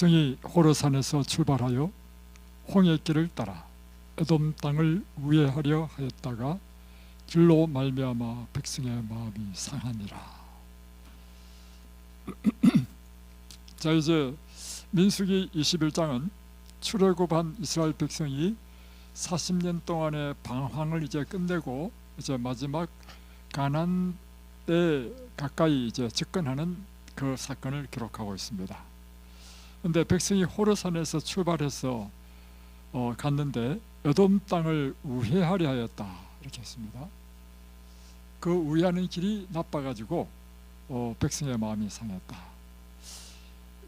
백성이 호르산에서 출발하여 홍해길을 따라 에돔 땅을 우회하려 하였다가 길로 말미암아 백성의 마음이 상하니라. 자, 이제 민수기 21장은 출애굽한 이스라엘 백성이 40년 동안의 방황을 이제 끝내고 이제 마지막 가나안에 가까이 이제 접근하는 그 사건을 기록하고 있습니다. 그런데 백성이 호르산에서 출발해서 갔는데 에돔 땅을 우회하려 하였다 이렇게 했습니다. 그 우회하는 길이 나빠가지고 백성의 마음이 상했다.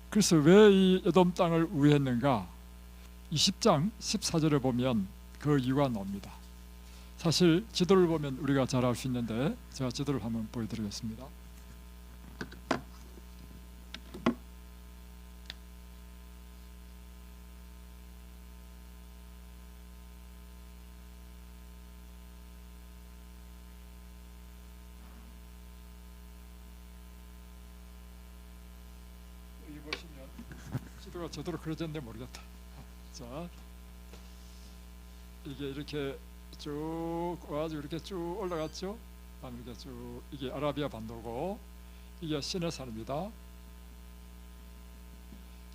그래서 왜 이 에돔 땅을 우회했는가? 20장 14절에 보면 그 이유가 나옵니다. 사실 지도를 보면 우리가 잘 알 수 있는데 제가 지도를 한번 보여드리겠습니다. 여기 보시면 지도가 제대로 그려졌는데 모르겠다. 자, 이게 이렇게 쭉 와가지고 이렇게 쭉 올라갔죠. 다음에 이렇게 쭉 이게 아라비아 반도고 이게 시내산입니다.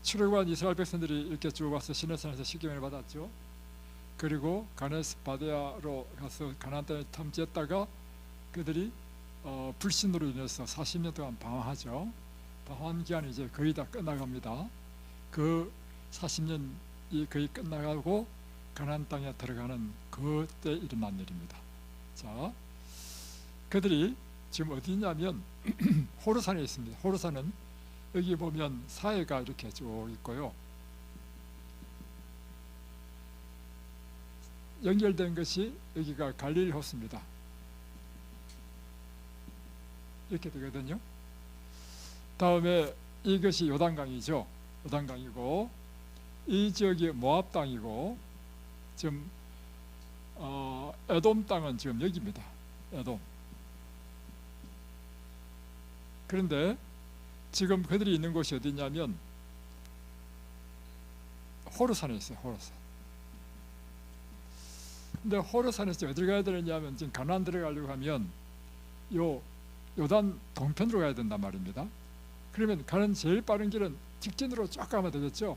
출애굽한 이스라엘 백성들이 이렇게 쭉 와서 시내산에서 십계명을 받았죠. 그리고 가네스 바데아로 가서 가나안 땅에 탐지했다가 그들이 불신으로 인해서 40년 동안 방황하죠. 방황 기간이 이제 거의 다 끝나갑니다. 그 40년이 거의 끝나가고 가나안 땅에 들어가는 그때 일어난 일입니다. 자, 그들이 지금 어디 있냐면 호르산에 있습니다. 호르산은 여기 보면 사해가 이렇게 쭉 있고요. 연결된 것이 여기가 갈릴리 호수입니다. 이렇게 되거든요. 다음에 이것이 요단강이죠. 요단강이고 이 지역이 모압 땅이고 지금 에돔 땅은 지금 여기입니다. 에돔. 그런데 지금 그들이 있는 곳이 어디냐면 호르산에 있어요. 호르산. 근데 호르산에서 어디를 가야 되느냐면 지금 가나안 들어가려고 하면 요단 동편으로 가야 된단 말입니다. 그러면 가는 제일 빠른 길은 직진으로 쫙 가면 되겠죠.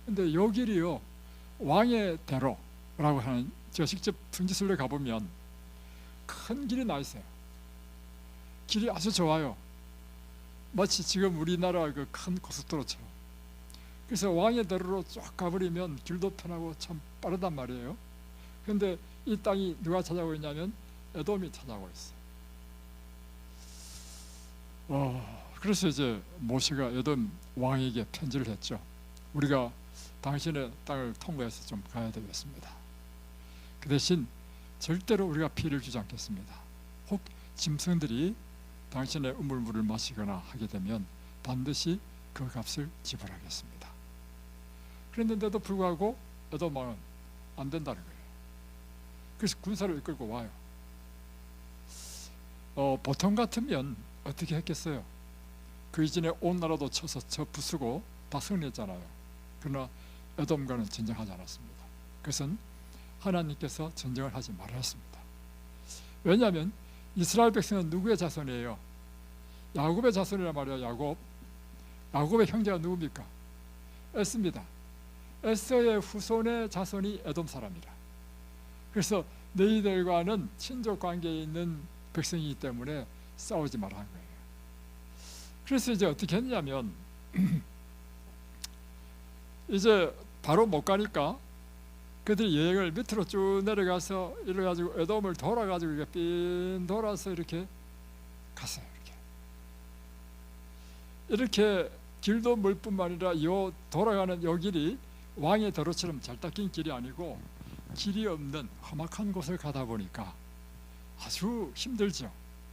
근데 요 길이요 왕의 대로라고 하는, 제가 직접 성지순례 가보면 큰 길이 나 있어요. 길이 아주 좋아요. 마치 지금 우리나라 그 큰 고속도로처럼. 그래서 왕의 대로로 쫙 가버리면 길도 편하고 참 빠르단 말이에요. 그런데 이 땅이 누가 찾아오고 있냐면 에돔이 찾아오고 있어요. 그래서 이제 모세가 에돔 왕에게 편지를 했죠. 우리가 당신의 땅을 통과해서 좀 가야 되겠습니다. 그 대신 절대로 우리가 피해를 주지 않겠습니다. 혹 짐승들이 당신의 우물물을 마시거나 하게 되면 반드시 그 값을 지불하겠습니다. 그랬는데도 불구하고 에돔 왕은 안 된다는 거예요. 그래서 군사를 이끌고 와요. 보통 같으면 어떻게 했겠어요? 그 이전에 온 나라도 쳐서 부수고 다 승리했잖아요. 그러나 에돔과는 전쟁하지 않았습니다. 그것은 하나님께서 전쟁을 하지 말았습니다. 왜냐하면 이스라엘 백성은 누구의 자손이에요? 야곱의 자손이란 말이에요. 야곱의 형제가 누굽니까? 에스입니다. 에서의 후손의 자손이 에돔 사람이라. 그래서 너희들과는 친족 관계에 있는 백성이기 때문에 싸우지 말라는 거예요. 그래서 이제 어떻게 했냐면 이제 바로 못 가니까 그들이 여행을 밑으로 쭉 내려가서 이래가지고 에돔을 돌아가지고 이렇게 삥 돌아서 이렇게 갔어요. 이렇게 길도 멀 뿐만 아니라 돌아가는 요 길이 왕의 도로처럼 잘 닦인 길이 아니고 길이 없는 험악한 곳을 가다 보니까 아주 힘들죠.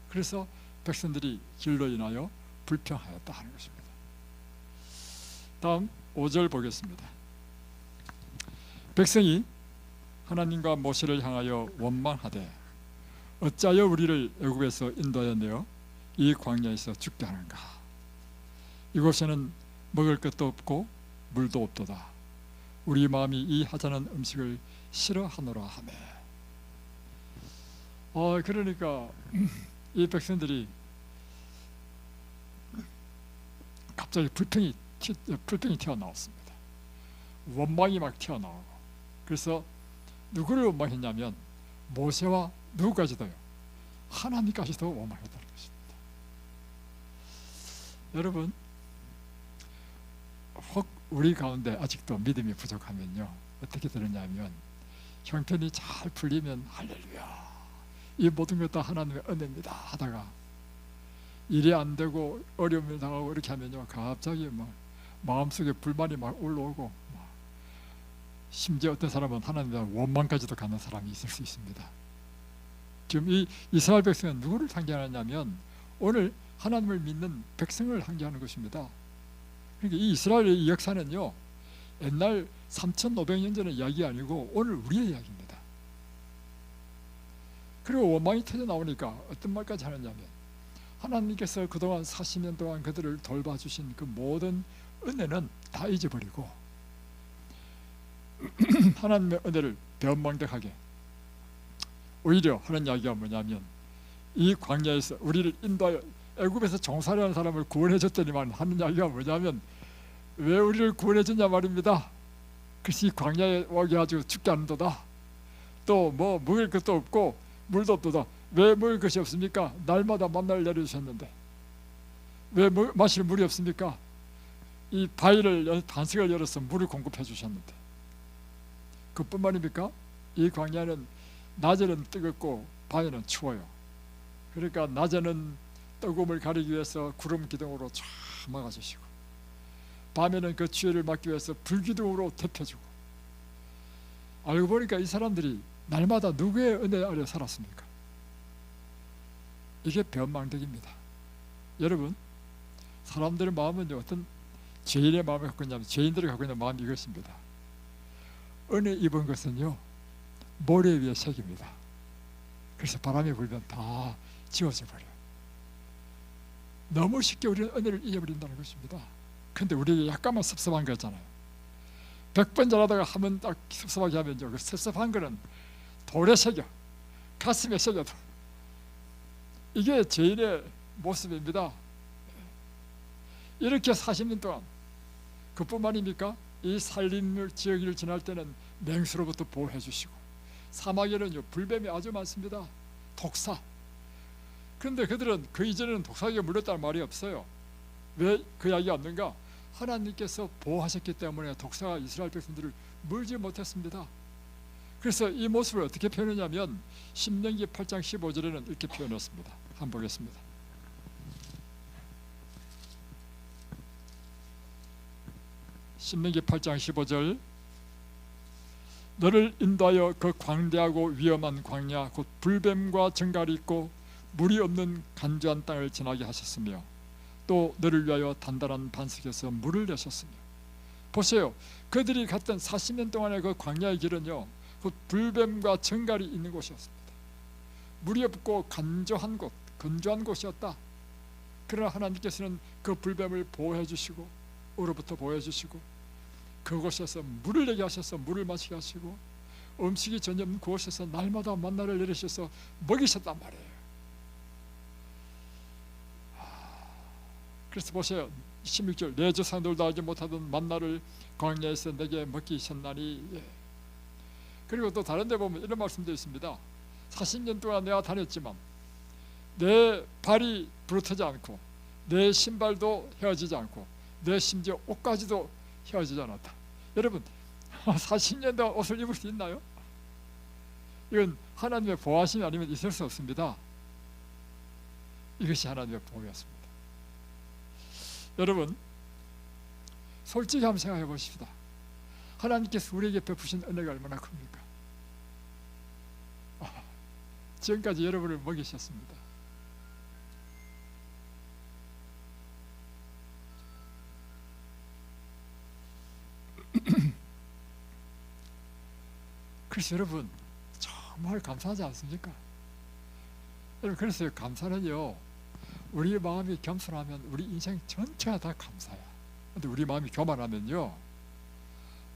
그래서 백성들이 길로 인하여 불평하였다 하는 것입니다. 다음 5절 보겠습니다. 백성이 하나님과 모세를 향하여 원망하되 어찌하여 우리를 애굽에서 인도하여 내어 이 광야에서 죽게 하는가? 이곳에는 먹을 것도 없고 물도 없도다. 우리 마음이 이 하찮은 음식을 싫어하노라 하매. 그러니까 이 백성들이 갑자기 불평이 튀어나왔습니다. 원망이 막 튀어나오고. 그래서 누구를 원망했냐면 모세와 누구까지도요? 하나님까지도 원망했다는 것입니다. 여러분, 혹 우리 가운데 아직도 믿음이 부족하면요, 어떻게 되느냐면 형편이 잘 풀리면 할렐루야, 이 모든 것 다 하나님의 은혜입니다 하다가 일이 안 되고 어려움을 당하고 이렇게 하면요, 갑자기 막 마음속에 불만이 막 올라오고, 심지어 어떤 사람은 하나님에 대한 원망까지도 가는 사람이 있을 수 있습니다. 지금 이 이스라엘 백성은 누구를 상기하느냐면 오늘 하나님을 믿는 백성을 상기하는 것입니다. 그러니까 이 이스라엘의 역사는요, 옛날 3,500년 전의 이야기 아니고 오늘 우리의 이야기입니다. 그리고 원망이 터져 나오니까 어떤 말까지 하느냐면 하나님께서 그동안 40년 동안 그들을 돌봐주신 그 모든 은혜는 다 잊어버리고 하나님의 은혜를 변망덕하게, 오히려 하는 이야기가 뭐냐면 이 광야에서 우리를 인도하여 애굽에서 종살이하는 사람을 구원해줬더니만 하는 이야기가 뭐냐면 왜 우리를 구원해줬냐 말입니다. 그래서 이 광야에 오게 가지고 죽게 하는도다. 또 뭐 먹을 것도 없고 물도 없도다. 왜 먹을 것이 없습니까? 날마다 만나를 내려주셨는데. 왜 마실 물이 없습니까? 이 바위를 반석을 열어서 물을 공급해 주셨는데. 그뿐만입니까? 이 광야는 낮에는 뜨겁고 밤에는 추워요. 그러니까 낮에는 뜨거움을 가리기 위해서 구름 기둥으로 쫙 막아주시고, 밤에는 그 추위를 막기 위해서 불기둥으로 덮여주고. 알고 보니까 이 사람들이 날마다 누구의 은혜 아래 살았습니까? 이게 변망덕입니다. 여러분, 사람들의 마음은요, 어떤 죄인의 마음을 갖고 있냐면 죄인들이 갖고 있는 마음이 이것입니다. 은혜 입은 것은요, 모래 위에 색입니다. 그래서 바람이 불면 다 지워져 버려요. 너무 쉽게 우리는 은혜를 잊어버린다는 것입니다. 근데 우리에게 약간만 섭섭한 거잖아요. 100번 잘하다가 한번 딱 섭섭하게 하면요, 그 섭섭한 거는 돌에 새겨, 가슴에 새겨도. 이게 죄인의 모습입니다. 이렇게 40년 동안, 그뿐만입니까? 이 산림 지역을 지날 때는 맹수로부터 보호해 주시고, 사막에는요 불뱀이 아주 많습니다. 독사. 그런데 그들은 그 이전에는 독사에게 물렸다는 말이 없어요. 왜 그 이야기가 없는가? 하나님께서 보호하셨기 때문에 독사가 이스라엘 백성들을 물지 못했습니다. 그래서 이 모습을 어떻게 표현하냐면 신명기 8장 15절에는 이렇게 표현했습니다. 한번 보겠습니다. 신명기 8장 15절. 너를 인도하여 그 광대하고 위험한 광야 곧 불뱀과 정갈이 있고 물이 없는 간주한 땅을 지나게 하셨으며 또 너를 위하여 단단한 반석에서 물을 내셨으며. 보세요, 그들이 갔던 40년 동안의 그 광야의 길은요, 그 불뱀과 정갈이 있는 곳이었습니다. 물이 없고 간조한 곳, 건조한 곳이었다. 그러나 하나님께서는 그 불뱀을 보호해 주시고 으로부터 보호해 주시고 그곳에서 물을 내게 하셔서 물을 마시게 하시고 음식이 전혀 없는 그곳에서 날마다 만나를 내리셔서 먹이셨단 말이에요. 그래서 보세요, 16절. 내 조상들도 알지 못하던 만나를 광야에서 내게 먹게 하셨나니. 그리고 또 다른 데 보면 이런 말씀도 있습니다. 40년 동안 내가 다녔지만 내 발이 부러뜨지 않고 내 신발도 헤어지지 않고 내 심지어 옷까지도 헤어지지 않았다. 여러분, 40년 동안 옷을 입을 수 있나요? 이건 하나님의 보호하심이 아니면 있을 수 없습니다. 이것이 하나님의 보호였습니다. 여러분, 솔직히 한번 생각해 보십시다. 하나님께서 우리에게 베푸신 은혜가 얼마나 큽니까? 지금까지 여러분을 먹이셨습니다. 그래서 여러분 정말 감사하지 않습니까? 여러분, 그래서 감사는요, 우리 마음이 겸손하면 우리 인생 전체가 다 감사야. 근데 우리 마음이 교만하면요,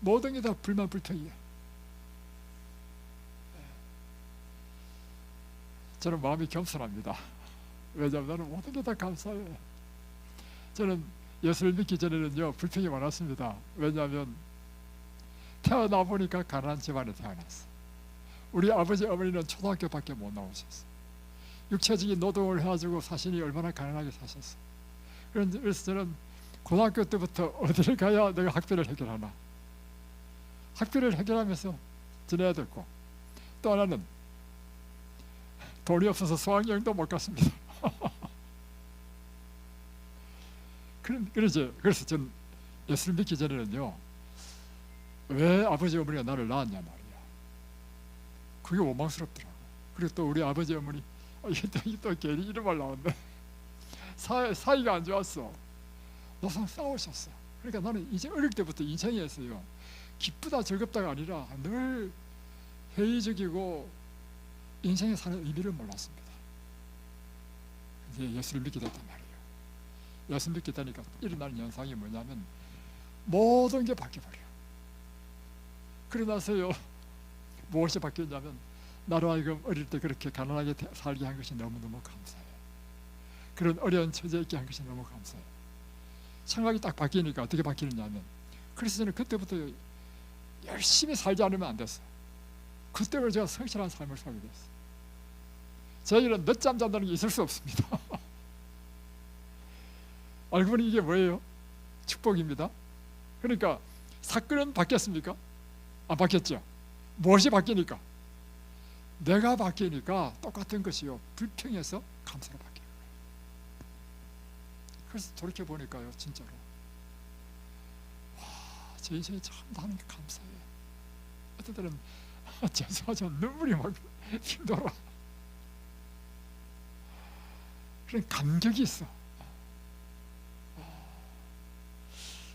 모든 게 다 불만불평이에요. 저는 마음이 겸손합니다. 왜냐하면 나는 모든 게 다 감사해요. 저는 예수를 믿기 전에는요, 불평이 많았습니다. 왜냐하면 태어나 보니까 가난한 집안에 태어났어. 우리 아버지 어머니는 초등학교밖에 못 나오셨어. 육체적인 노동을 해가지고 사신이 얼마나 가난하게 사셨어. 그래서 저는 고등학교 때부터 어디를 가야 내가 학비를 해결하나, 학비를 해결하면서 지내야 됐고, 또 하나는 돈이 없어서 수학여행도 못 갔습니다. 그래서 전 예수를 믿기 전에는요, 왜 아버지 어머니가 나를 낳았냐 말이야. 그게 원망스럽더라고. 그리고 또 우리 아버지 어머니, 이게 또 괜히 이런 말 나왔네. 사이가 안 좋았어. 항상 싸우셨어. 그러니까 나는 이제 어릴 때부터 인생에서요, 기쁘다 즐겁다가 아니라 늘 회의적이고 인생에 사는 의미를 몰랐습니다. 이제 예수를 믿게 됐단 말이에요. 예수 믿게 되니까 일어나는 현상이 뭐냐면 모든 게 바뀌어버려. 그러고 나서요, 무엇이 바뀌었냐면 나로 하여금 어릴 때 그렇게 가난하게 살게 한 것이 너무너무 감사해. 그런 어려운 처지에 있게 한 것이 너무 감사해. 생각이 딱 바뀌니까 어떻게 바뀌느냐면, 그래서 저는 그때부터 열심히 살지 않으면 안 됐어. 그때부터 제가 성실한 삶을 살게 됐어. 저희는 늦잠 잔다는 게 있을 수 없습니다. 알고 보니 이게 뭐예요? 축복입니다. 그러니까 사건은 바뀌었습니까? 안 바뀌었죠. 무엇이 바뀌니까? 내가 바뀌니까 똑같은 것이요, 불평해서 감사로 바뀌는 거예요. 그래서 돌이켜 보니까요, 진짜로 제 인생이 참 나는 게 감사해. 어떤 때는 죄송하죠, 눈물이 막 핑돌아. 그런 감격이 있어.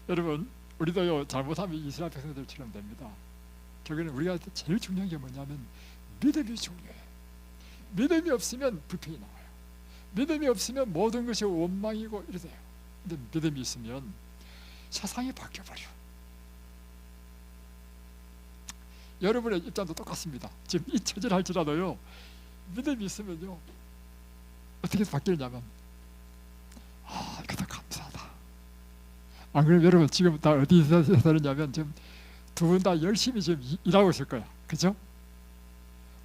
여러분, 우리도요, 잘못하면 이스라엘 백성들처럼 됩니다. 결국에는 우리가 제일 중요한 게 뭐냐면 믿음이 중요해. 믿음이 없으면 불평이 나와요. 믿음이 없으면 모든 것이 원망이고 이러세요. 근데 믿음이 있으면 세상이 바뀌어버려. 여러분의 입장도 똑같습니다. 지금 이 처지를 할지라도요, 믿음이 있으면요, 어떻게 바뀌느냐면, 이거 다 감사하다. 안 그러면 여러분 지금 다 어디서 사느냐면 지금 두 분 다 열심히 지금 일하고 있을 거야. 그죠?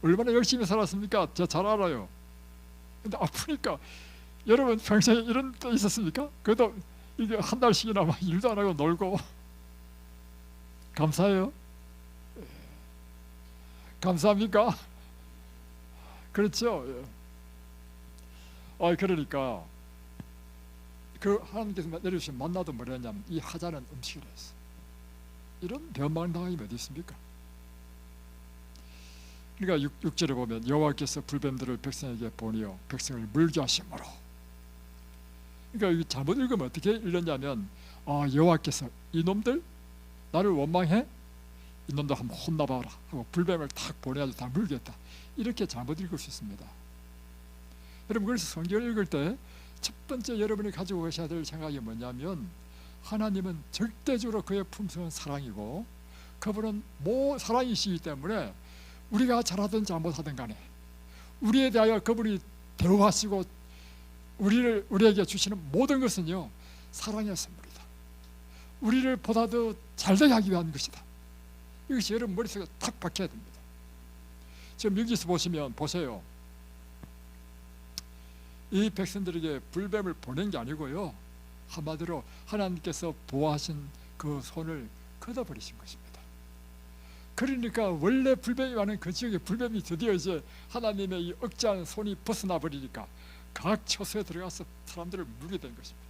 얼마나 열심히 살았습니까? 제가 잘 알아요. 근데 아프니까, 여러분 평생에 이런 때 있었습니까? 그래도 이게 한 달씩이나 막 일도 안 하고 놀고. 감사해요? 감사합니까? 그렇죠? 그러니까 그 하나님께서 내려주신 만나도 뭐랬냐면 이 하자는 음식을 했어. 이런 변방당함이 어디 있습니까? 그러니까 6절에 보면 여호와께서 불뱀들을 백성에게 보내어 백성을 물게 하심으로. 그러니까 잘못 읽으면 어떻게 읽느냐면, 여호와께서 이놈들 나를 원망해? 이놈들 한번 혼나봐라 하고 불뱀을 탁 보내가지고 다 물겠다, 이렇게 잘못 읽을 수 있습니다. 여러분, 그래서 성경을 읽을 때 첫 번째 여러분이 가지고 계셔야 될 생각이 뭐냐면, 하나님은 절대적으로 그의 품성은 사랑이고 그분은 사랑이시기 때문에 우리가 잘하든 잘못하든 간에 우리에 대하여 그분이 대우하시고 우리에게 주시는 모든 것은요, 사랑의 선물이다. 우리를 보다 더 잘되게 하기 위한 것이다. 이것이 여러분 머릿속에 탁 박혀야 됩니다. 지금 여기서 보세요. 이 백성들에게 불뱀을 보낸 게 아니고요, 한마디로 하나님께서 보호하신 그 손을 걷어버리신 것입니다. 그러니까 원래 불뱀이 많은 그 지역에 불뱀이 드디어 이제 하나님의 이 억제한 손이 벗어나 버리니까 각 처소에 들어가서 사람들을 물게 된 것입니다.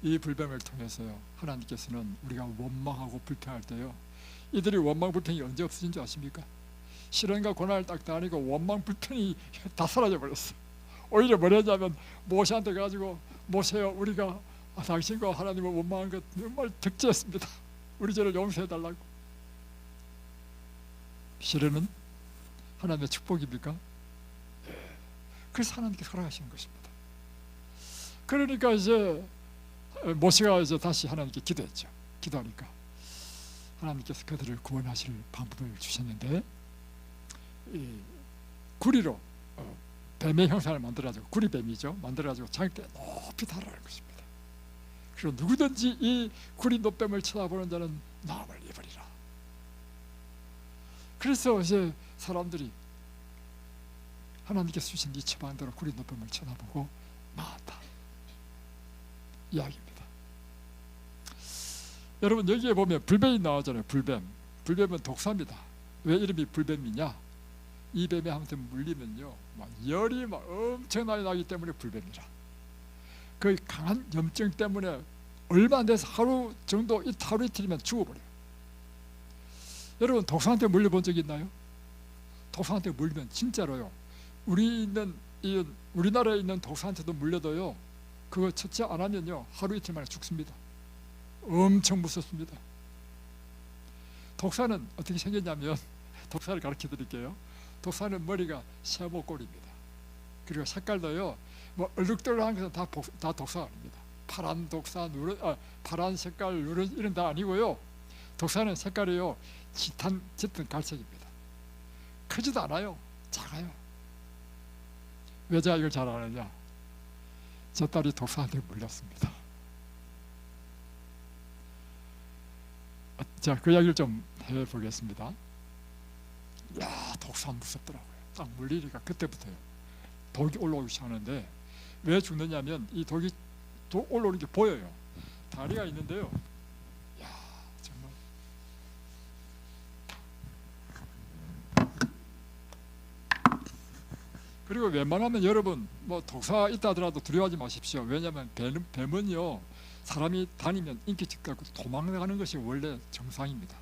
이 불뱀을 통해서요, 하나님께서는 우리가 원망하고 불평할 때요, 이들이 원망 불평이 언제 없어진 줄 아십니까? 시련과 고난을 딱 당하니까 원망 불평이 다 사라져 버렸어. 오히려 뭐냐면 모세한테 가지고, 모세여, 우리가 당신과 하나님을 원망한 것 정말 적재했습니다. 우리 죄를 용서해 달라고. 시련은 하나님의 축복입니까? 그래서 하나님께 허락하시는 것입니다. 그러니까 이제 모세가 이제 다시 하나님께 기도했죠. 기도하니까 하나님께서 그들을 구원하실 방법을 주셨는데, 이 구리로 뱀의 형상을 만들어가지고, 구리뱀이죠, 만들어가지고 장대 높이 달아라는 것입니다. 그리고 누구든지 이 구리 노뱀을 쳐다보는 자는 나음을 입으리라. 그래서 이제 사람들이 하나님께서 주신 이 처방대로 구리 노뱀을 쳐다보고 나았다 이야기입니다. 여러분, 여기에 보면 불뱀이 나오잖아요. 불뱀은 독사입니다. 왜 이름이 불뱀이냐? 이 뱀에 한테 물리면요, 막 열이 막 엄청나게 나기 때문에 불뱀이라. 그 강한 염증 때문에 얼마 안 돼서 하루 정도, 하루 이틀이면 죽어버려요. 여러분, 독사한테 물려본 적 있나요? 독사한테 물리면 진짜로요, 우리나라에 있는 독사한테도 물려도요, 그거 처치 안 하면요 하루 이틀 만에 죽습니다. 엄청 무섭습니다. 독사는 어떻게 생겼냐면, 독사를 가르쳐 드릴게요. 독사는 머리가 세모꼴입니다. 그리고 색깔도요, 뭐 얼룩덜룩한 것은 다 독사가 아닙니다. 파란 독사, 파란 색깔, 이런 다 아니고요. 독사는 색깔이요, 짙은 갈색입니다. 크지도 않아요. 작아요. 왜 제가 이걸 잘 아느냐? 제 딸이 독사한테 물렸습니다. 자, 그 이야기를 좀 해보겠습니다. 야, 독사 무섭더라고요. 딱 물리니까 그때부터요, 독이 올라오기 시작하는데, 왜 죽느냐면 이 독이 올라오는 게 보여요. 다리가 있는데요, 야, 정말 그리고 웬만하면 여러분, 뭐 독사 있다 하더라도 두려워하지 마십시오. 왜냐하면 뱀은요, 사람이 다니면 인기척하고 도망가는 것이 원래 정상입니다.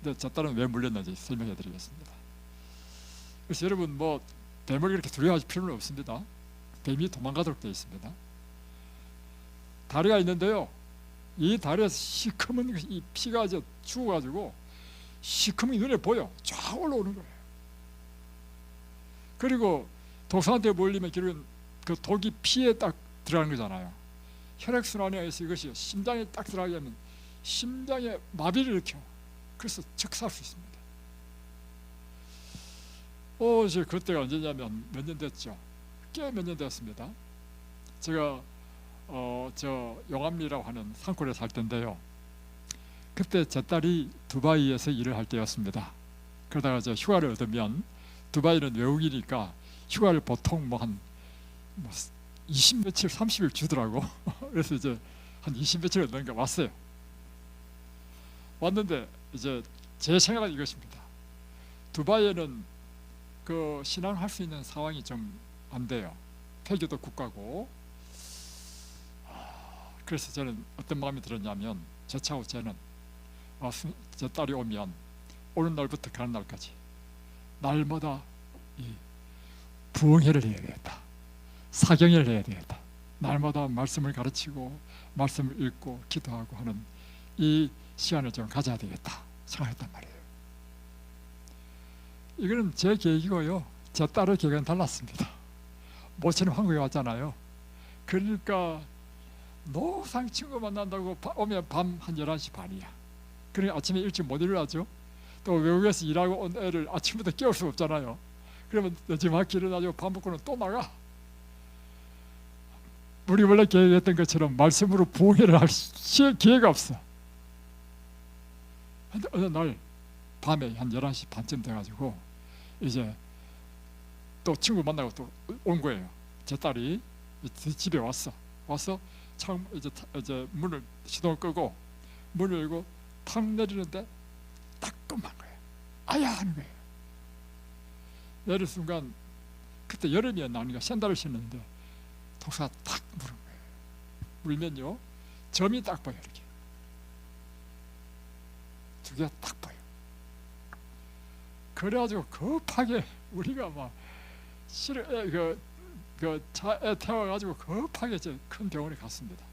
근데 저 딸은 왜 물렸는지 설명해 드리겠습니다. 그래서 여러분, 뭐 뱀을 그렇게 두려워할 필요는 없습니다. 뱀이 도망가도록 되어 있습니다. 다리가 있는데요, 이 다리에서 시커먼 이 피가 이제 죽어가지고 시커먼 눈에 보여. 쫙 올라오는 거예요. 그리고 독사한테 물리면 결국은 그 독이 피에 딱 들어가는 거잖아요. 혈액순환에 의해서 이것이 심장에 딱 들어가게 하면 심장에 마비를 일으켜. 그래서 즉사할 수 있습니다. 이제 그때가 언제냐면 몇 년 됐죠. 꽤 몇 년 됐습니다. 제가 저 용암리라고 하는 산골에 살 때인데요, 그때 제 딸이 두바이에서 일을 할 때였습니다. 그러다가 저 휴가를 얻으면, 두바이는 외국이니까 휴가를 보통 뭐 한 20며칠 30일 주더라고. 그래서 이제 한 20며칠 얻는가 왔어요. 왔는데 이제 제 생각은 이것입니다. 두바이에는 그 신앙할 수 있는 상황이 좀 안 돼요. 폐교도 국가고. 그래서 저는 어떤 마음이 들었냐면, 제 차후 쟤는 제 딸이 오면 오는 날부터 가는 날까지 날마다 이 부흥회를 해야 되겠다, 사경회를 해야 되겠다, 날마다 말씀을 가르치고 말씀을 읽고 기도하고 하는 이 시간을 좀 가져야 되겠다 생각했단 말이에요. 이거는 제 계획이고요, 제 딸의 계획은 달랐습니다. 모처럼 한국에 왔잖아요. 그러니까 노상 친구 만난다고 오면 밤 한 11시 반이야. 그러니까 아침에 일찍 못 일어나죠. 또 외국에서 일하고 온 애를 아침부터 깨울 수 없잖아요. 그러면 늦지막히 일어나죠. 밥 먹고는 또 나가. 우리 원래 계획했던 것처럼 말씀으로 부흥회를 할 기회가 없어. 근데 어느 날 밤에 한 11시 반쯤 돼가지고 이제 또 친구 만나고 또 온 거예요. 제 딸이 집에 와서 창 이제 문을 시동을 끄고 문을 열고 탁 내리는데 따끔한 거예요. 아야 하는 거예요. 내릴 순간, 그때 여름이었나니까 샌들을 신는데 독사가 탁 물은 거예요. 물면요, 점이 딱 보여. 이렇게 두 개가 딱 보여. 그래가지고 급하게 우리가 막 그 차에 태워가지고 급하게 이제 큰 병원에 갔습니다.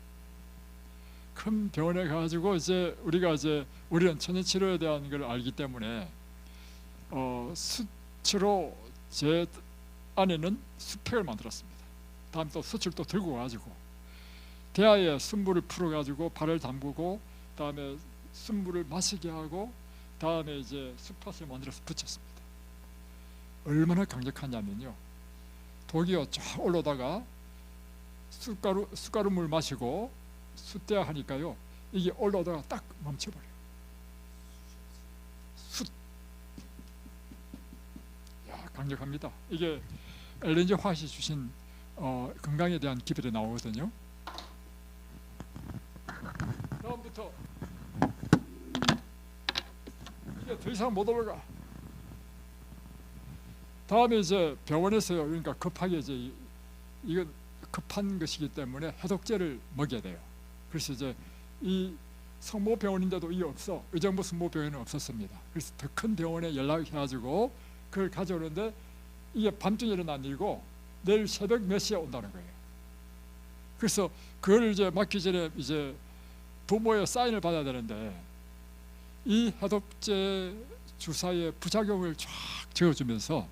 큰 병원에 가가지고 이제 우리는 천연치료에 대한 걸 알기 때문에 수치로 제 안에는 수팩을 만들었습니다. 다음 또 수치를 또 들고 가지고 대야에 순물을 풀어가지고 발을 담그고 다음에 순물을 마시게 하고 다음에 이제 숯밭을 만들어서 붙였습니다. 얼마나 강력하냐면요, 독이요 쫙 올라다가 숟가루 물 마시고 숯대야 하니까요, 이게 올라다가 딱 멈춰버려요. 야, 강력합니다. 이게 엘렌지 화이트 주신 건강에 대한 기별이 나오거든요. 다음부터 이게 더 이상 못 올라가. 다음에 이제 병원에서요, 그러니까 급하게 이제 이건 급한 것이기 때문에 해독제를 먹여야 돼요. 그래서 이제 이 성모병원인데도 이게 없어. 의정부 성모병원은 없었습니다. 그래서 더 큰 병원에 연락해가지고 그걸 가져오는데 이게 밤중에 일어난 일이고 내일 새벽 몇 시에 온다는 거예요. 그래서 그걸 이제 맞기 전에 이제 부모의 사인을 받아야 되는데 이 해독제 주사의 부작용을 쫙 적어주면서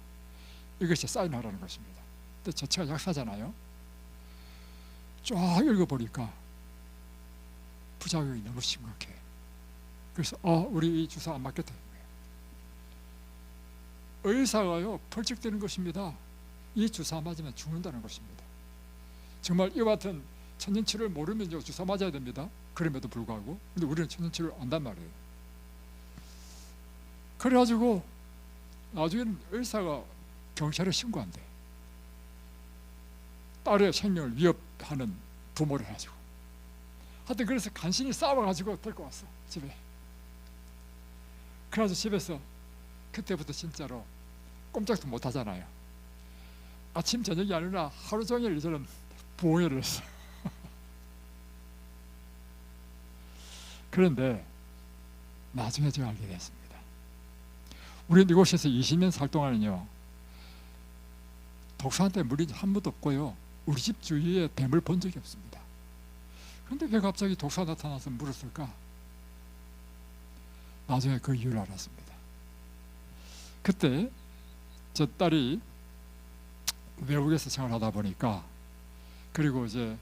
이것이 사인하라는 것입니다. 근데 제가 약사잖아요. 쫙 읽어보니까 부작용이 너무 심각해. 그래서 우리 이 주사 안 맞겠다. 의사가요 펄쩍 뛰는 것입니다. 이 주사 맞으면 죽는다는 것입니다. 정말 이와 같은 천연치료를 모르면요 주사 맞아야 됩니다. 그럼에도 불구하고. 근데 우리는 천연치료를 안단 말이에요. 그래가지고 나중에는 의사가 경찰에 신고한대. 딸의 생명을 위협하는 부모를 해가지고. 하여튼 그래서 간신히 싸워가지고 데리고 왔어 집에. 그래가지고 집에서 그때부터 진짜로 꼼짝도 못 하잖아요. 아침 저녁이 아니라 하루 종일 저는 보호를 했어. 그런데 나중에 제가 알게 됐습니다. 우리 이곳에서 20년 살 동안은요 독사한테 물린 한 번도 없고요, 우리 집 주위에 뱀을 본 적이 없습니다. 그런데 왜 갑자기 독사 나타나서 물었을까? 나중에 그 이유를 알았습니다. 그때 저 딸이 외국에서 생활하다 보니까, 그리고 이제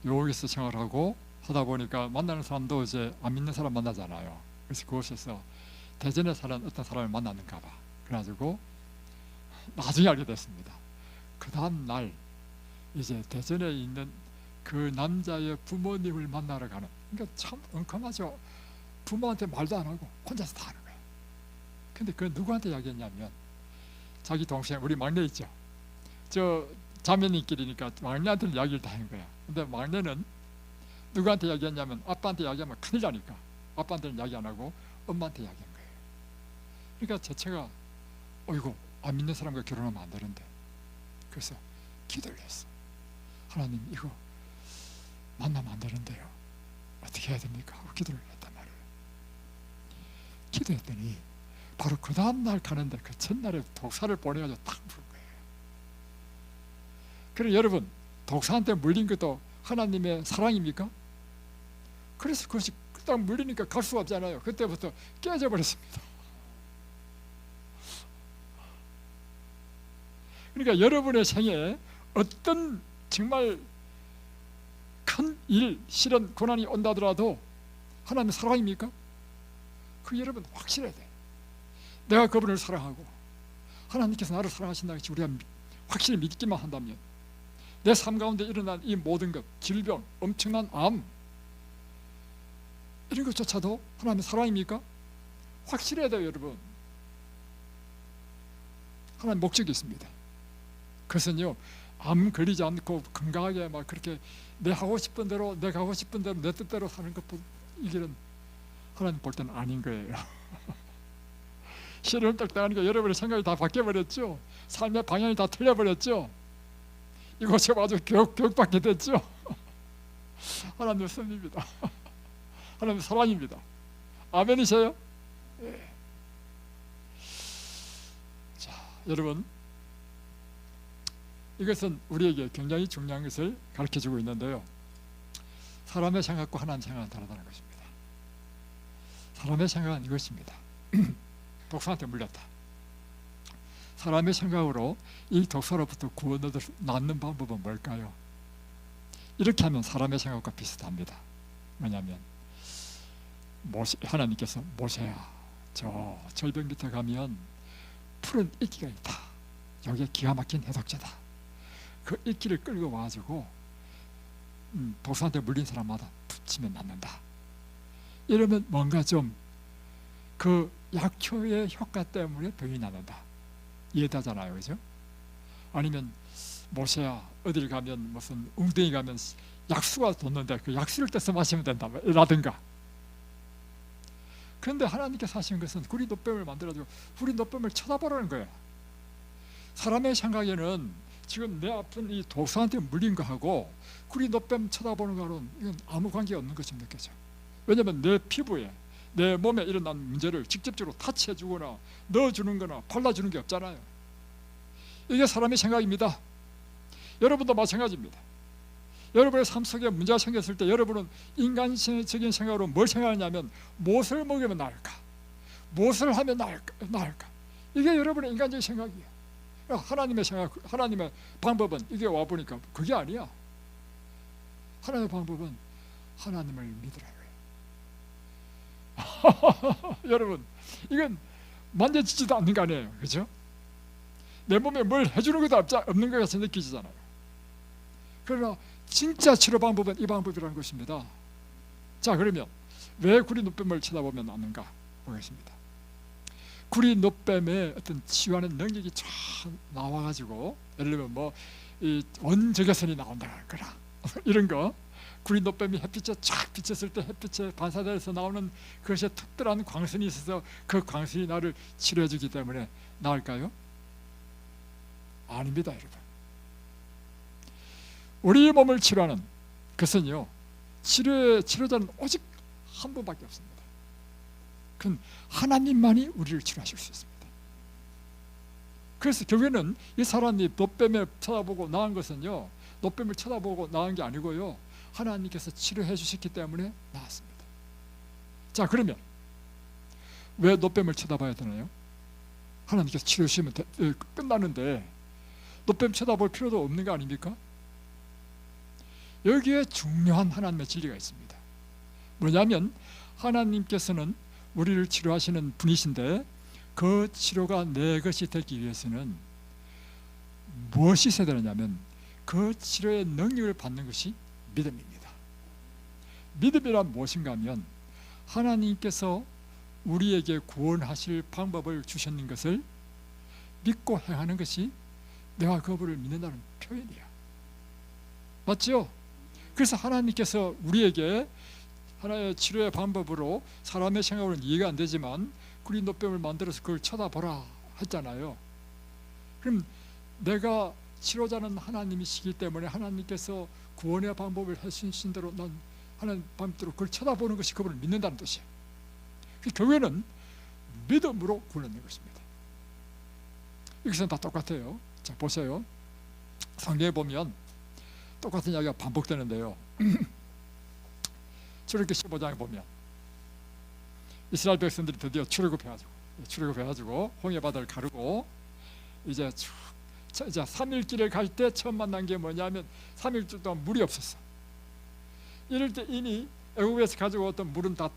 외국에서 생활하고 하다 보니까 만나는 사람도 이제 안 믿는 사람 만나잖아요. 그래서 그곳에서 대전에 사는 어떤 사람을 만났는가 봐. 그래가지고 나중에 알게 됐습니다. 그 다음 날 이제 대전에 있는 그 남자의 부모님을 만나러 가는, 그러니까 참 엉큼하죠. 부모한테 말도 안 하고 혼자서 다 하는 거예요. 근데 그 누구한테 이야기했냐면 자기 동생, 우리 막내 있죠, 저 자매님끼리니까 막내한테 이야기를 다 하는 거야. 근데 막내는 누구한테 이야기했냐면 아빠한테 이야기하면 큰일 나니까 아빠한테는 이야기 안 하고 엄마한테 이야기한 거예요. 그러니까 자체가 어이구 안 믿는 사람과 결혼하면 안 되는데, 그래서 기도를 했어. 하나님 이거 만나면 안 되는데요 어떻게 해야 됩니까? 하고 기도를 했단 말이에요. 기도했더니 바로 그 다음날 가는데 그 전날에 독사를 보내가지고 딱 부른 거예요. 그래 여러분, 독사한테 물린 것도 하나님의 사랑입니까? 그래서 그것이 딱 물리니까 갈 수가 없잖아요. 그때부터 깨져버렸습니다. 그러니까 여러분의 생에 어떤 정말 큰 일, 실현, 고난이 온다더라도 하나님의 사랑입니까? 그 여러분 확실해야 돼. 내가 그분을 사랑하고 하나님께서 나를 사랑하신다는 것이 우리가 확실히 믿기만 한다면, 내 삶 가운데 일어난 이 모든 것, 질병, 엄청난 암, 이런 것조차도 하나님의 사랑입니까? 확실해야 돼요 여러분. 하나님 목적이 있습니다. 그것은요 암 걸리지 않고 건강하게 막 그렇게 내 하고 싶은 대로 내 가고 싶은 대로 내 뜻대로 사는 것보다 이게는 하나님 볼 때는 아닌 거예요. 시련을 딱 당하니까 여러분의 생각이 다 바뀌어버렸죠. 삶의 방향이 다 틀려버렸죠. 이곳에 와서 교육받게 됐죠. 하나님의 섭리입니다. 하나님의 사랑입니다. 아멘이세요? 네. 자, 여러분, 이것은 우리에게 굉장히 중요한 것을 가르쳐주고 있는데요, 사람의 생각과 하나님의 생각은 다르다는 것입니다. 사람의 생각은 이것입니다. 독사한테 물렸다. 사람의 생각으로 이 독사로부터 구원을 낳는 방법은 뭘까요? 이렇게 하면 사람의 생각과 비슷합니다. 뭐냐면 하나님께서 모세야, 저 절벽 밑에 가면 푸른 이끼가 있다. 여기에 기가 막힌 해독제다. 그 이끼를 끌고 와가지고 독사한테 물린 사람마다 붙이면 낫는다. 이러면 뭔가 좀 그 약초의 효과 때문에 병이 낫는다. 이해되잖아요, 그죠? 아니면 모세야, 어딜 가면 무슨 웅덩이 가면 약수가 돋는데 그 약수를 떼서 마시면 된다, 라든가. 그런데 하나님께서 하신 것은 구리 놋뱀을 만들어주고 구리 놋뱀을 쳐다보라는 거예요. 사람의 생각에는 지금 내 아픈 이 독사한테 물린 거하고 구리 놋뱀 쳐다보는 거는 이건 아무 관계가 없는 것처럼 느껴져. 왜냐하면 내 피부에, 내 몸에 일어난 문제를 직접적으로 타치해 주거나 넣어주는 거나 발라주는 게 없잖아요. 이게 사람의 생각입니다. 여러분도 마찬가지입니다. 여러분의 삶 속에 문제가 생겼을 때 여러분은 인간적인 생각으로 뭘 생각하냐면 무엇을 먹으면 나을까? 무엇을 하면 나을까? 이게 여러분의 인간적인 생각이에요. 하나님의 생각, 하나님의 방법은 이게 와보니까 그게 아니야. 하나님의 방법은 하나님을 믿으라고요. 여러분, 이건 만져지지도 않는 거 아니에요, 그죠? 내 몸에 뭘 해주는 것도 없는 것 같이 느껴지잖아요. 그러나 진짜 치료 방법은 이 방법이라는 것입니다. 자, 그러면 왜 구리 놋뱀을 쳐다보면 낫는가 보겠습니다. 구리 놋뱀의 어떤 치유하는 능력이 쫙 나와가지고, 예를 들면 뭐 이 원적외선이 나온다 할거나 이런 거, 구리 놋뱀이 햇빛에 쫙 비쳤을 때 햇빛에 반사돼서 나오는 그것에 특별한 광선이 있어서 그 광선이 나를 치료해주기 때문에 나을까요? 아닙니다, 여러분. 우리 몸을 치료하는 것은요, 치료자는 오직 한 분밖에 없습니다. 그건 하나님만이 우리를 치료하실 수 있습니다. 그래서 교회는 이 사람이 놋뱀에 쳐다보고 나은 것은요, 놋뱀을 쳐다보고 나은 게 아니고요, 하나님께서 치료해 주셨기 때문에 나았습니다. 자, 그러면 왜 놋뱀을 쳐다봐야 되나요? 하나님께서 치료해 주시면 끝나는데 놋뱀 쳐다볼 필요도 없는 거 아닙니까? 여기에 중요한 하나님의 진리가 있습니다. 뭐냐면 하나님께서는 우리를 치료하시는 분이신데 그 치료가 내 것이 되기 위해서는 무엇이 있어야 되느냐면 그 치료의 능력을 받는 것이 믿음입니다. 믿음이란 무엇인가 하면 하나님께서 우리에게 구원하실 방법을 주셨는 것을 믿고 행하는 것이 내가 그분을 믿는다는 표현이야. 맞죠? 그래서 하나님께서 우리에게 하나의 치료의 방법으로 사람의 생각으로는 이해가 안 되지만 구리 놋뱀을 만들어서 그걸 쳐다보라 했잖아요. 그럼 내가 치료자는 하나님이시기 때문에 하나님께서 구원의 방법을 해주신 대로 난 하나님 방법대로 그걸 쳐다보는 것이 그분을 믿는다는 뜻이에요. 그 교회는 믿음으로 구원받는 것입니다. 여기서는 다 똑같아요. 자, 보세요. 성경에 보면 똑같은 이야기가 반복되는데요. 출애굽기 15장에 보면 이스라엘 백성들이 드디어 출애굽해가지고 홍해 바다를 가르고 이제 3일길을 갈 때 처음 만난 게 뭐냐면 3일 동안 물이 없었어. 이럴 때 이미 애국에서 가지고 왔던 물은 다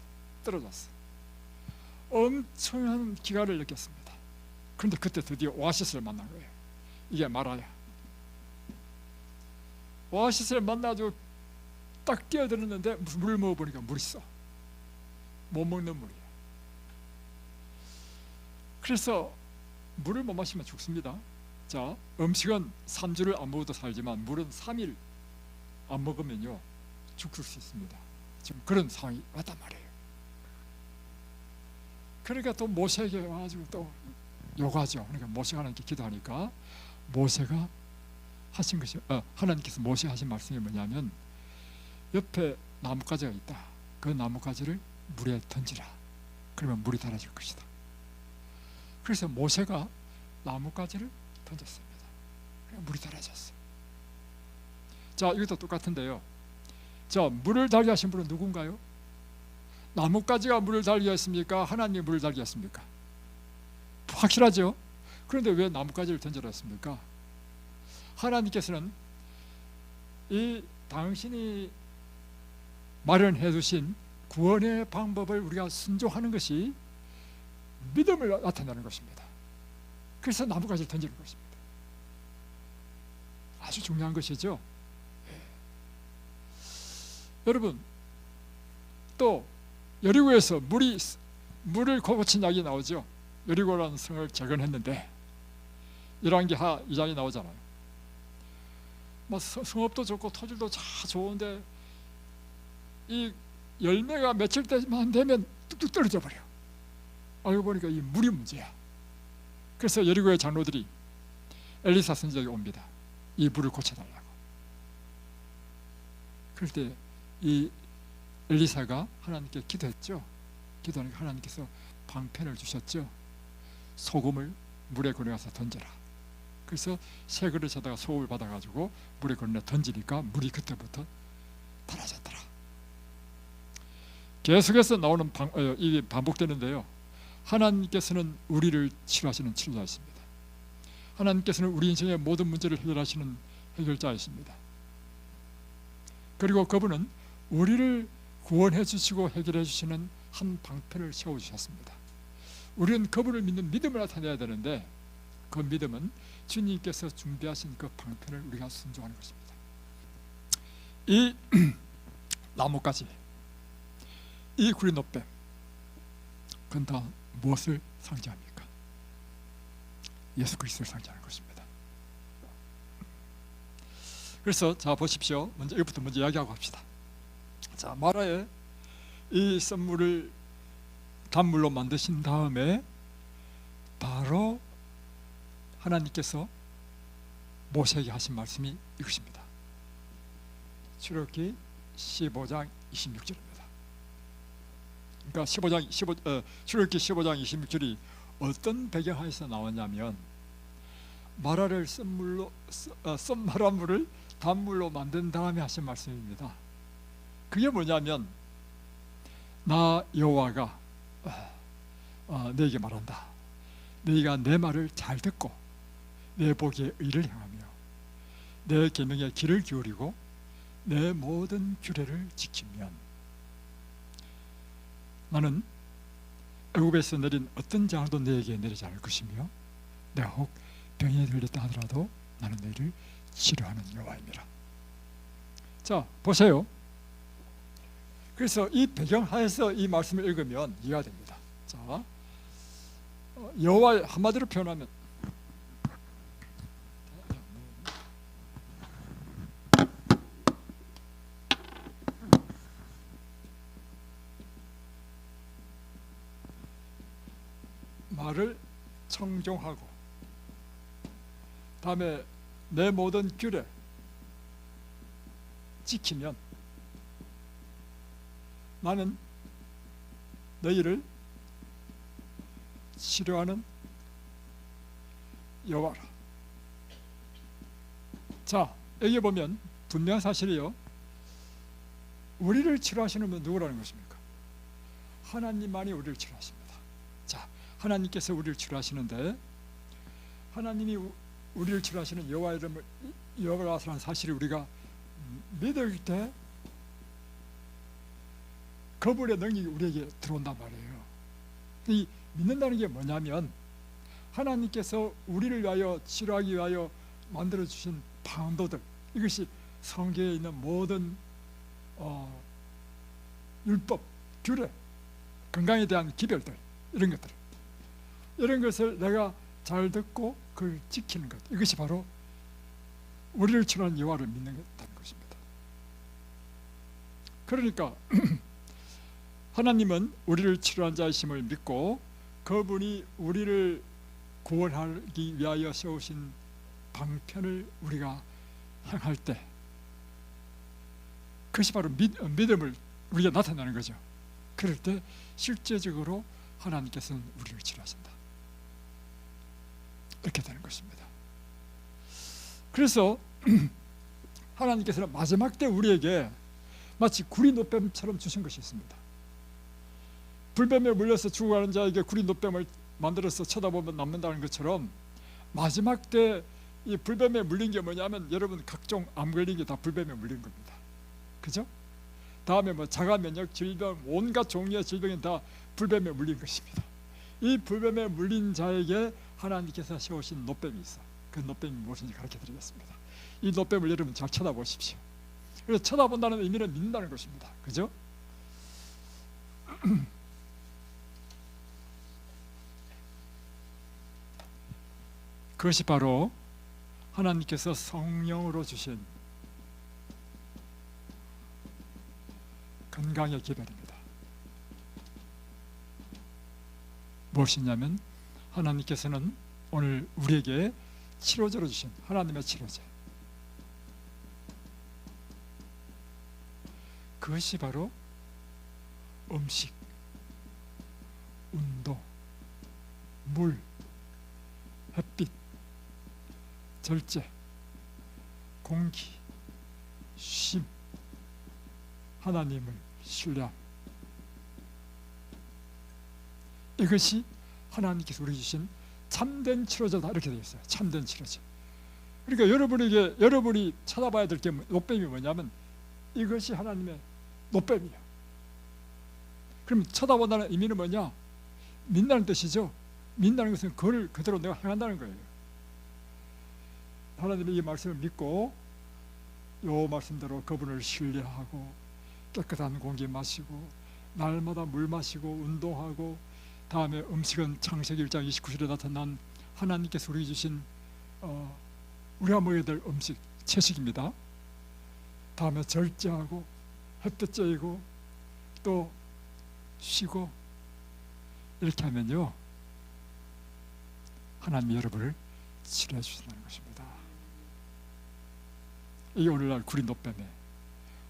떨어졌어. 엄청난 기가를 느꼈습니다. 그런데 그때 드디어 오아시스를 만난 거예요. 이게 마라야. 오아시스를 만나가지고 딱 뛰어들었는데 무슨 물을 먹어보니까 물이 있어. 못 먹는 물이야. 그래서 물을 못 마시면 죽습니다. 자, 음식은 3주를 안 먹어도 살지만 물은 3일 안 먹으면요 죽을 수 있습니다. 지금 그런 상황이 왔단 말이에요. 그러니까 또 모세에게 와가지고 또 요구하죠. 그러니까 모세가 하나님께 기도하니까 모세가 하신 것이 하나님께서 모세가 하신 말씀이 뭐냐면 옆에 나뭇가지가 있다. 그 나뭇가지를 물에 던지라. 그러면 물이 달아질 것이다. 그래서 모세가 나뭇가지를 던졌습니다. 물이 달아졌어요. 자, 이것도 똑같은데요. 자, 물을 달게 하신 분은 누군가요? 나뭇가지가 물을 달게 했습니까? 하나님이 물을 달게 했습니까? 확실하죠? 그런데 왜 나뭇가지를 던지라 했습니까? 하나님께서는 이 당신이 마련해 두신 구원의 방법을 우리가 순종하는 것이 믿음을 나타내는 것입니다. 그래서 나뭇가지를 던지는 것입니다. 아주 중요한 것이죠. 여러분, 또 여리고에서 물을 고친 이야기 나오죠. 여리고라는 성을 재건했는데 열왕기하 2장이 나오잖아요. 뭐 성읍도 좋고 토질도 다 좋은데 이 열매가 며칠 때만 되면 뚝뚝 떨어져 버려. 알고 보니까 이 물이 문제야. 그래서 여리고의 장로들이 엘리사 선지자에게 옵니다. 이 물을 고쳐달라고. 그럴 때 이 엘리사가 하나님께 기도했죠. 기도하니까 하나님께서 방편을 주셨죠. 소금을 물에 걸어가서 던져라. 그래서 새 그릇에다가 소금을 받아가지고 물에 걸어 던지니까 물이 그때부터 달아졌더라. 계속해서 나오는 이게 반복되는데요. 하나님께서는 우리를 치료하시는 치료자이십니다. 하나님께서는 우리 인생의 모든 문제를 해결하시는 해결자이십니다. 그리고 그분은 우리를 구원해 주시고 해결해 주시는 한 방편을 세워주셨습니다. 우리는 그분을 믿는 믿음을 나타내야 되는데 그 믿음은 주님께서 준비하신 그 방편을 우리가 순종하는 것입니다. 이 나뭇가지, 이 구리 노뱀, 그건 다 무엇을 상징합니까? 예수 그리스도를 상징하는 것입니다. 그래서 자 보십시오. 이것부터 먼저 이야기하고 합시다. 자, 마라에 이 썬물을 단물로 만드신 다음에 바로 하나님께서 모세에게 하신 말씀이 이것입니다. 출애굽기 15장 26절입니다. 그러니까 출애굽기 15장 26절이 어떤 배경하에서 나왔냐면 마라를 썬 마라물을 단물로 만든 다음에 하신 말씀입니다. 그게 뭐냐면 나 여호와가 너에게 말한다. 너희가 내 말을 잘 듣고 내 보기에 의를 행하며 내 계명에 귀를 기울이고 내 모든 규례를 지키면 나는 애굽에서 내린 어떤 재앙도 너에게 내리지 않을 것이며 내가 혹 병에 들렸다 하더라도 나는 너희를 치료하는 여호와입니다. 자, 보세요. 그래서 이 배경 하에서 이 말씀을 읽으면 이해가 됩니다. 자, 여호와 한마디로 표현하면 말을 청종하고 다음에 내 모든 규례 지키면 나는 너희를 치료하는 여호와라. 자, 여기 보면 분명한 사실이요. 우리를 치료하시는 분 누구라는 것입니까? 하나님만이 우리를 치료하십니다. 자, 하나님께서 우리를 치료하시는데 하나님이 우리를 치료하시는 여호와 이름을 여호와라는 사실을 우리가 믿을 때 그분의 능력이 우리에게 들어온단 말이에요. 이 믿는다는 게 뭐냐면 하나님께서 우리를 위하여 치료하기 위하여 만들어주신 방도들, 이것이 성경에 있는 모든 율법, 규례, 건강에 대한 기별들, 이런 것을 내가 잘 듣고 그걸 지키는 것, 이것이 바로 우리를 치료하는 여호와를 믿는 것입니다. 그러니까 하나님은 우리를 치료한 자이심을 믿고 그분이 우리를 구원하기 위하여 세우신 방편을 우리가 행할 때 그것이 바로 믿음을 우리가 나타내는 거죠. 그럴 때 실제적으로 하나님께서는 우리를 치료하신다, 이렇게 되는 것입니다. 그래서 하나님께서는 마지막 때 우리에게 마치 구리 노뱀처럼 주신 것이 있습니다. 불뱀에 물려서 죽어가는 자에게 구리 노뱀을 만들어서 쳐다보면 남는다는 것처럼 마지막 때 이 불뱀에 물린 게 뭐냐면 여러분 각종 암 걸린 게 다 불뱀에 물린 겁니다. 그죠? 다음에 뭐 자가 면역 질병, 온갖 종류의 질병이 다 불뱀에 물린 것입니다. 이 불뱀에 물린 자에게 하나님께서 세우신 노뱀이 있어. 그 노뱀이 무엇인지 가르쳐 드리겠습니다. 이 노뱀을 여러분 잘 쳐다보십시오. 그래서 쳐다본다는 의미는 믿는다는 것입니다. 그죠? 그것이 바로 하나님께서 성령으로 주신 건강의 기별입니다. 무엇이냐면 하나님께서는 오늘 우리에게 치료제로 주신 하나님의 치료제, 그것이 바로 음식, 운동, 물, 햇빛, 절제, 공기, 쉼, 하나님을 신뢰함. 이것이 하나님께서 우리 주신 참된 치료제다, 이렇게 되어 있어요. 참된 치료제. 그러니까 여러분이 찾아봐야 될 게 노뱀이 뭐냐면 이것이 하나님의 노뱀이야. 그럼 쳐다본다는 의미는 뭐냐? 믿는다는 뜻이죠. 믿는다는 것은 그걸 그대로 내가 행한다는 거예요. 하나님의 이 말씀을 믿고 요 말씀대로 그분을 신뢰하고 깨끗한 공기 마시고 날마다 물 마시고 운동하고, 다음에 음식은 창세기 1장 29절에 나타난 하나님께서 우리 주신 우리가 먹어야 될 음식, 채식입니다. 다음에 절제하고 햇볕 쬐고 또 쉬고, 이렇게 하면요 하나님이 여러분을 치료해 주신다는 것입니다. 이게 오늘날 구린 노뱀에,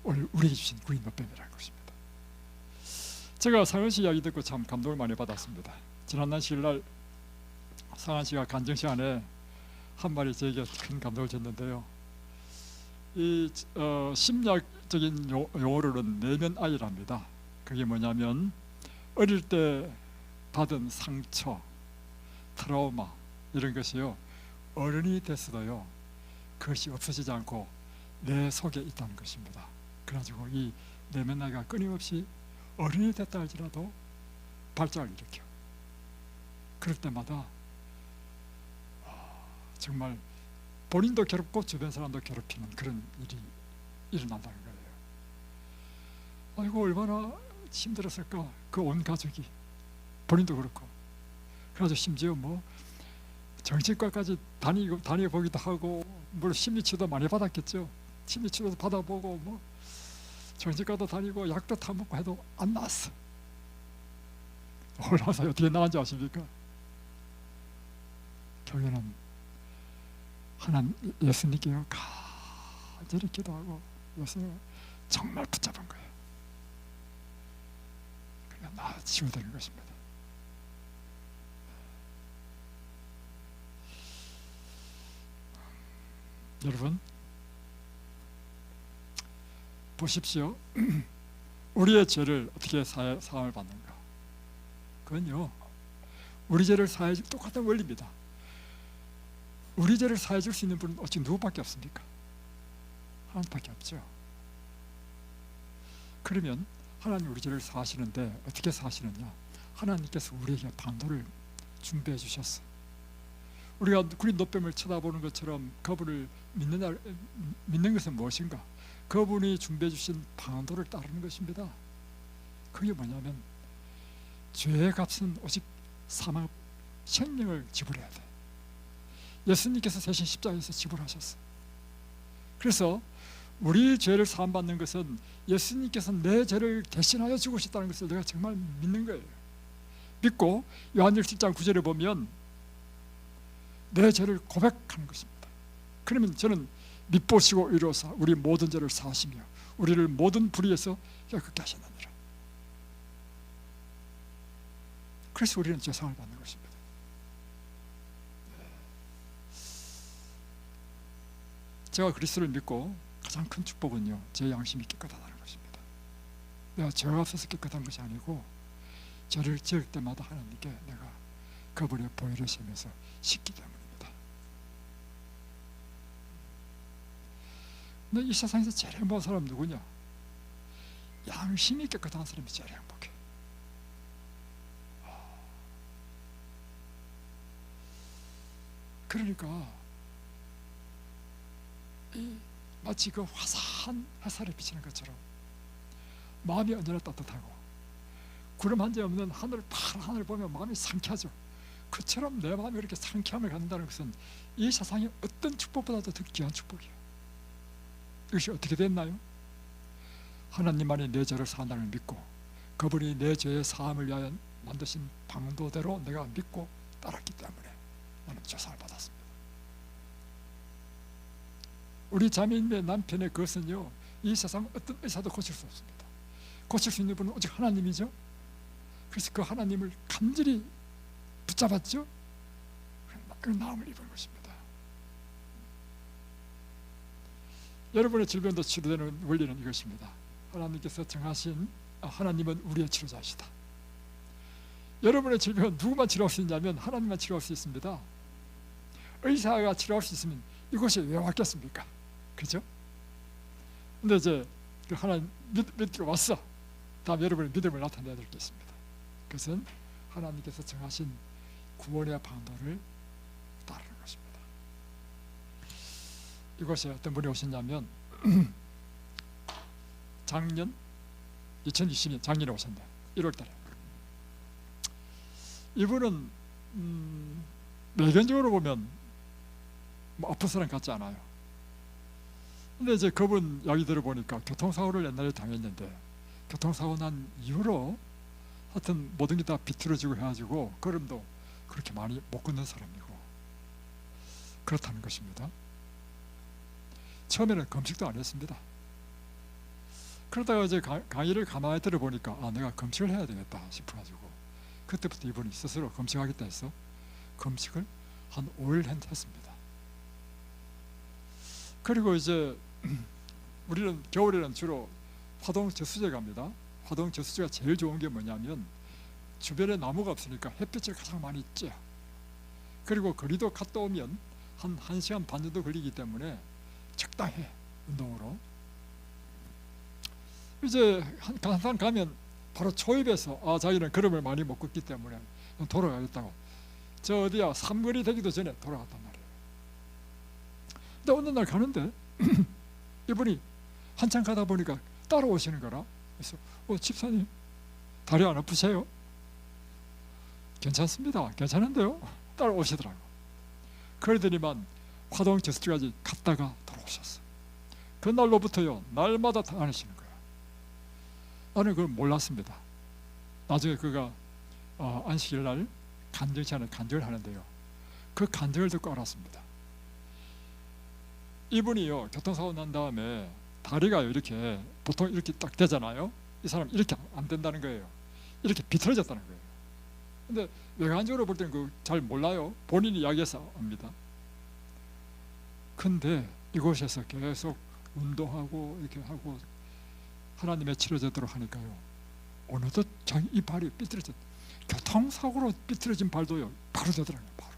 오늘 우리에게 주신 구린 노뱀이라는 것입니다. 제가 상은 씨 이야기 듣고 참 감동을 많이 받았습니다. 지난날 시일날 상한 씨가 간증 시간에 한 말이 저에게 큰 감동을 줬는데요. 이 심리학적인 용어로는 내면 아이랍니다. 그게 뭐냐면 어릴 때 받은 상처, 트라우마 이런 것이요 어른이 됐어도요 그것이 없어지지 않고 내 속에 있다는 것입니다. 그래가지고 이 내면 아이가 끊임없이 어른이 됐다 할지라도 발작을 일으켜. 그럴 때마다 정말 본인도 괴롭고 주변 사람도 괴롭히는 그런 일이 일어난다는 거예요. 아이고 얼마나 힘들었을까, 그 온 가족이, 본인도 그렇고. 그래서 심지어 뭐 정신과까지 다녀보기도 하고, 물론 심리치료도 많이 받았겠죠. 심리치료도 받아보고 뭐 정신과도 다니고 약도 다 먹고 해도 안 나았어. 올라와서 어떻게 나은지 아십니까? 결국에는 하나님 예수님께요 간절히 기도하고 예수님을 정말 붙잡은 거예요. 그러니까 나 치유되는 것입니다. 여러분 보십시오. 우리의 죄를 어떻게 사함을 받는가? 그건요 우리 죄를 사해줄 똑같은 원리입니다. 우리 죄를 사해줄 수 있는 분은 어찌 누구밖에 없습니까? 하나님밖에 없죠. 그러면 하나님 우리 죄를 사하시는데 어떻게 사하시느냐? 하나님께서 우리에게 방도를 준비해 주셨어. 우리가 구린 노뱀을 쳐다보는 것처럼 그분을 믿는 것은 무엇인가? 그분이 준비해 주신 방도를 따르는 것입니다. 그게 뭐냐면 죄의 값은 오직 사망, 생명을 지불해야 돼. 예수님께서 대신 십자가에서 지불하셨어. 그래서 우리 죄를 사함받는 것은 예수님께서 내 죄를 대신하여 죽으셨다는 것을 내가 정말 믿는 거예요. 믿고 요한일서 7장 9절에 보면 내 죄를 고백하는 것입니다. 그러면 저는 밉보시고 의로사 우리 모든 죄를 사하시며 우리를 모든 불의에서 깨끗게 하셨느니라. 그래서 우리는 죄상을 받는 것입니다. 제가 그리스도를 믿고 가장 큰 축복은요 제 양심이 깨끗하다는 것입니다. 내가 죄가 없어서 깨끗한 것이 아니고 죄를 지을 때마다 하나님께 내가 그분의 보혈을 세면서 씻기 때문입니다. 너 이 세상에서 제일 행복한 사람 누구냐? 양심이 깨끗한 사람이 제일 행복해. 그러니까 마치 그 화사한 햇살에 비치는 것처럼 마음이 언제나 따뜻하고 구름 한 점 없는 하늘, 파란 하늘 보면 마음이 상쾌하죠. 그처럼 내 마음이 이렇게 상쾌함을 갖는다는 것은 이 세상의 어떤 축복보다도 더 귀한 축복이에요. 이것이 어떻게 됐나요? 하나님만이 내 죄를 사한다는 걸 믿고 그분이 내 죄의 사함을 위하여 만드신 방도대로 내가 믿고 따랐기 때문에 나는 조상을 받았습니다. 우리 자매님의 남편의 그것은요, 이 세상 어떤 의사도 고칠 수 없습니다. 고칠 수 있는 분은 오직 하나님이죠. 그래서 그 하나님을 간절히 붙잡았죠. 그 나음을 입은 것입니다. 여러분의 질병도 치료되는 원리는 이것입니다. 하나님께서 정하신, 하나님은 우리의 치료자이시다. 여러분의 질병은 누구만 치료할 수 있냐면 하나님만 치료할 수 있습니다. 의사가 치료할 수 있으면 이곳에 왜 왔겠습니까? 그죠? 근데 이제 그 하나님 믿고 왔어. 다음 여러분의 믿음을 나타내야 될 게 있습니다. 그것은 하나님께서 정하신 구원의 방도를 따르는 것입니다. 이곳에 어떤 분이 오셨냐면 작년 2020년 작년에 오셨네요. 1월달에. 이분은 외견적으로 보면 뭐 아픈 사람 같지 않아요. 근데 이제 그분 이야기 들어보니까 교통사고를 옛날에 당했는데 교통사고 난 이후로 하여튼 모든 게 다 비틀어지고 해가지고 걸음도 그렇게 많이 못 걷는 사람이고 그렇다는 것입니다. 처음에는 금식도 안 했습니다. 그러다가 이제 강의를 가만히 들어보니까 내가 금식을 해야 되겠다 싶어가지고 그때부터 이분이 스스로 금식하겠다 해서 금식을 한 5일 했습니다. 그리고 이제 우리는 겨울에는 주로 화동 저수지에 갑니다. 화동 저수지가 제일 좋은 게 뭐냐면 주변에 나무가 없으니까 햇빛을 가장 많이 쬐요. 그리고 거리도 갔다 오면 한 1시간 반 정도 걸리기 때문에 적당해, 운동으로. 이제 한산 가면 바로 초입에서 자기는 걸음을 많이 못 걷기 때문에 돌아가겠다고 저 어디야 삼거리 되기도 전에 돌아갔단 말이에요. 근데 어느 날 가는데 이분이 한참 가다 보니까 따라오시는 거라. 그래서 집사님 다리 안 아프세요? 괜찮습니다. 괜찮은데요? 따라오시더라고. 그러더니만 화동 저수지까지 갔다가 돌아오셨어. 그날로부터요 날마다 다니시는 거예요. 나는 그걸 몰랐습니다. 나중에 그가 안식일 날 간증치 않은 간증을 하는데요, 그 간증을 듣고 알았습니다. 이분이요 교통사고 난 다음에 다리가 이렇게 보통 이렇게 딱 되잖아요. 이 사람 이렇게 안 된다는 거예요. 이렇게 비틀어졌다는 거예요. 근데 외관적으로 볼 때는 그 잘 몰라요. 본인이 이야기해서 압니다. 근데 이곳에서 계속 운동하고 이렇게 하고 하나님의 치료제대로 하니까요 어느덧 자기 이 발이 삐뚤어졌, 교통사고로 삐뚤어진 발도요 바로 되더라고요. 바로.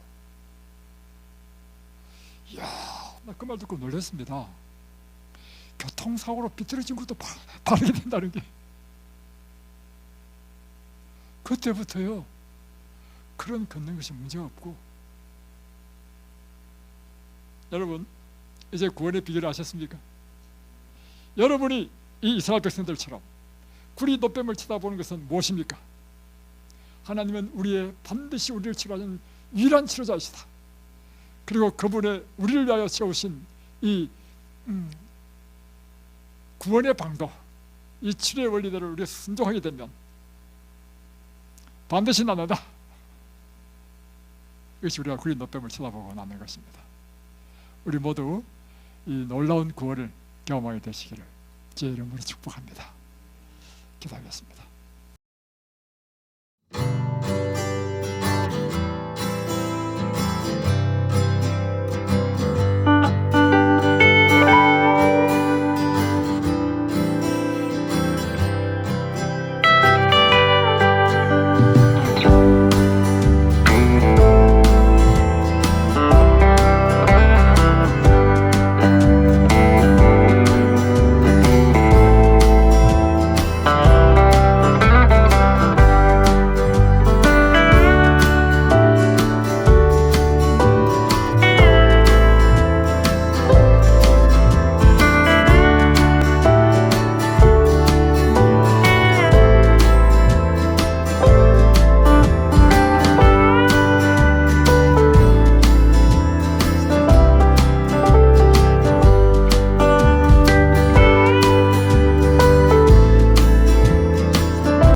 이야, 나 그 말 듣고 놀랐습니다. 교통사고로 삐뚤어진 것도 바르게 된다는 게. 그때부터요 그런 걷는 것이 문제가 없고. 여러분 이제 구원의 비결을 아셨습니까? 여러분이 이 이스라엘 백성들처럼 구리 노뱀을 쳐다보는 것은 무엇입니까? 하나님은 반드시 우리를 치료하는 유일한 치료자이시다. 그리고 그분의 우리를 위하여 세우신 이 구원의 방도, 이 치료의 원리대로 우리가 순종하게 되면 반드시 낫는다. 이것이 우리가 구리 노뱀을 쳐다보고 낫는 것입니다. 우리 모두 이 놀라운 구원을 경험하게 되시기를 제 이름으로 축복합니다. 기도하겠습니다.